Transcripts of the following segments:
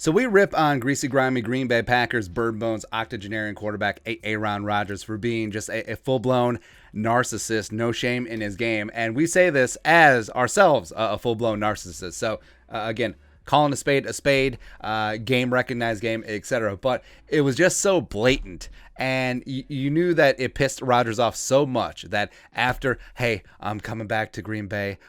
So we rip on greasy, grimy Green Bay Packers, bird bones, octogenarian quarterback Aaron Rodgers for being just a full-blown narcissist, no shame in his game. And we say this as ourselves a full-blown narcissist. So, again, calling a spade, game recognized game, etc. But it was just so blatant. And you knew that it pissed Rodgers off so much that after, hey, I'm coming back to Green Bay,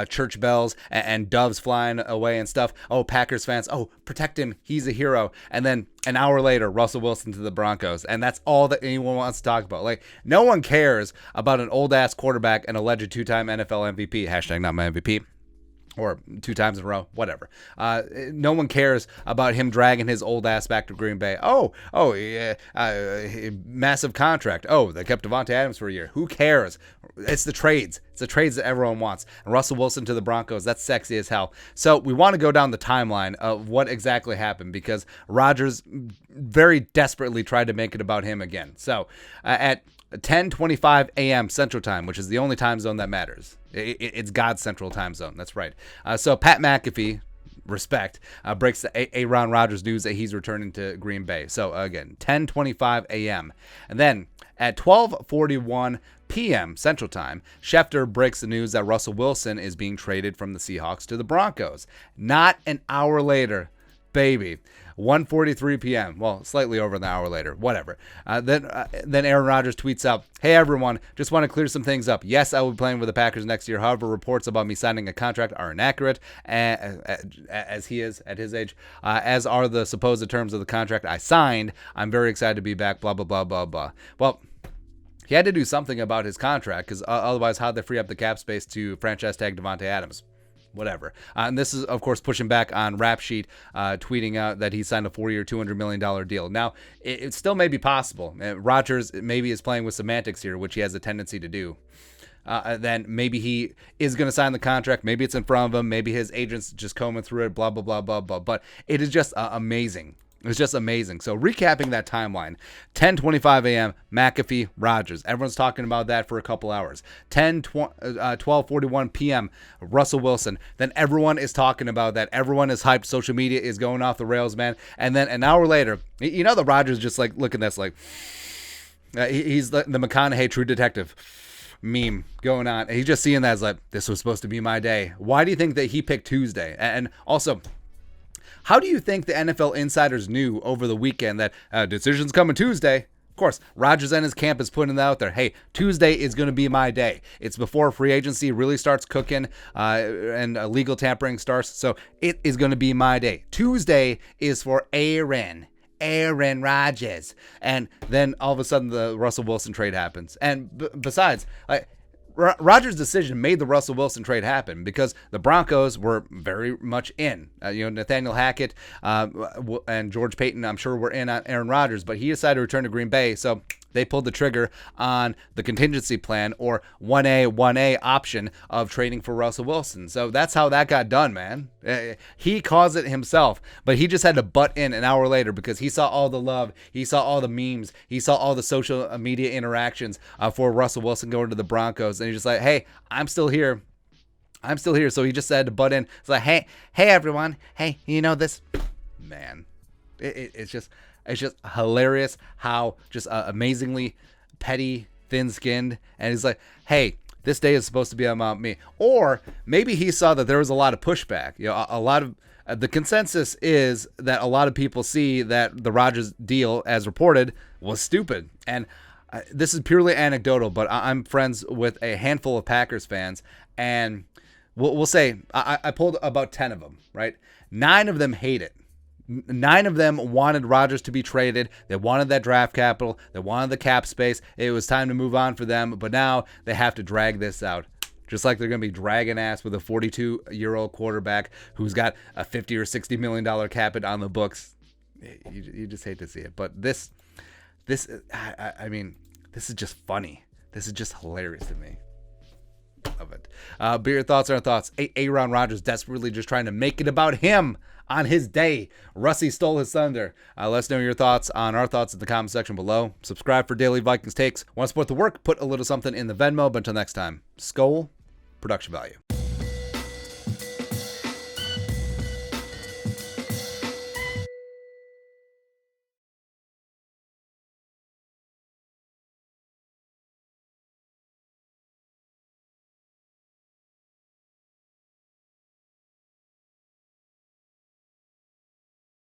church bells and doves flying away and stuff. Oh, Packers fans, oh, protect him. He's a hero. And then an hour later, Russell Wilson to the Broncos. And that's all that anyone wants to talk about. Like, no one cares about an old-ass quarterback and alleged two-time NFL MVP. Hashtag not my MVP. Or 2 times in a row, whatever. No one cares about him dragging his old ass back to Green Bay. Yeah, massive contract. Oh, they kept Davante Adams for a year. Who cares? It's the trades. It's the trades that everyone wants. And Russell Wilson to the Broncos, that's sexy as hell. So we want to go down the timeline of what exactly happened because Rodgers very desperately tried to make it about him again. So at 10:25 a.m. Central Time, which is the only time zone that matters. It's God's Central Time Zone. That's right. So Pat McAfee, respect, breaks the Aaron Rodgers news that he's returning to Green Bay. So again, 10:25 a.m. And then at 12:41 p.m. Central Time, Schefter breaks the news that Russell Wilson is being traded from the Seahawks to the Broncos. Not an hour later, baby. 1:43 p.m. Well, slightly over an hour later. Whatever. Then Aaron Rodgers tweets out, "Hey everyone, just want to clear some things up. Yes, I will be playing with the Packers next year. However, reports about me signing a contract are inaccurate, as he is at his age, as are the supposed terms of the contract I signed. I'm very excited to be back. Blah blah blah blah blah." Well, he had to do something about his contract because otherwise, how'd they free up the cap space to franchise tag Davante Adams? Whatever. And this is, of course, pushing back on Rap Sheet, tweeting out that he signed a 4-year, $200 million deal. Now, it still may be possible. Rodgers maybe is playing with semantics here, which he has a tendency to do. Then maybe he is going to sign the contract. Maybe it's in front of him. Maybe his agent's just combing through it, blah, blah, blah, blah, blah. But it is just amazing. It's just amazing. So recapping that timeline, 10:25 a.m., McAfee, Rodgers. Everyone's talking about that for a couple hours. 12:41 p.m., Russell Wilson. Then everyone is talking about that. Everyone is hyped. Social media is going off the rails, man. And then an hour later, you know the Rodgers just like, look at this, like, he's the McConaughey True Detective meme going on. He's just seeing that as like, this was supposed to be my day. Why do you think that he picked Tuesday? And also, how do you think the NFL insiders knew over the weekend that decision's coming Tuesday? Of course, Rodgers and his camp is putting it out there. Hey, Tuesday is going to be my day. It's before free agency really starts cooking and legal tampering starts. So it is going to be my day. Tuesday is for Aaron Rodgers. And then all of a sudden the Russell Wilson trade happens. And besides, Rodgers' decision made the Russell Wilson trade happen because the Broncos were very much in. Nathaniel Hackett and George Payton, I'm sure, were in on Aaron Rodgers, but he decided to return to Green Bay, so they pulled the trigger on the contingency plan or 1A option of trading for Russell Wilson. So that's how that got done, man. He caused it himself, but he just had to butt in an hour later because he saw all the love, he saw all the memes, he saw all the social media interactions for Russell Wilson going to the Broncos, and he's just like, hey, I'm still here. So he just had to butt in. It's like, hey everyone, hey, you know this, man. It's just hilarious how just amazingly petty, thin-skinned, and he's like, hey, this day is supposed to be about me. Or maybe he saw that there was a lot of pushback. A lot of the consensus is that a lot of people see that the Rodgers deal, as reported, was stupid. And this is purely anecdotal, but I'm friends with a handful of Packers fans, and we'll say I pulled about 10 of them, right? 9 of them hate it. 9 of them wanted Rodgers to be traded. They wanted that draft capital. They wanted the cap space. It was time to move on for them, but now they have to drag this out. Just like they're going to be dragging ass with a 42-year-old quarterback who's got a $50 or $60 million cap hit on the books. You just hate to see it. But this is just funny. This is just hilarious to me. Love it. But your thoughts are our thoughts. Aaron Rodgers desperately just trying to make it about him on his day. Russie stole his thunder. Let us know your thoughts on our thoughts in the comment section below. Subscribe for daily Vikings takes. Want to support the work? Put a little something in the Venmo. But until next time, Skol, production value.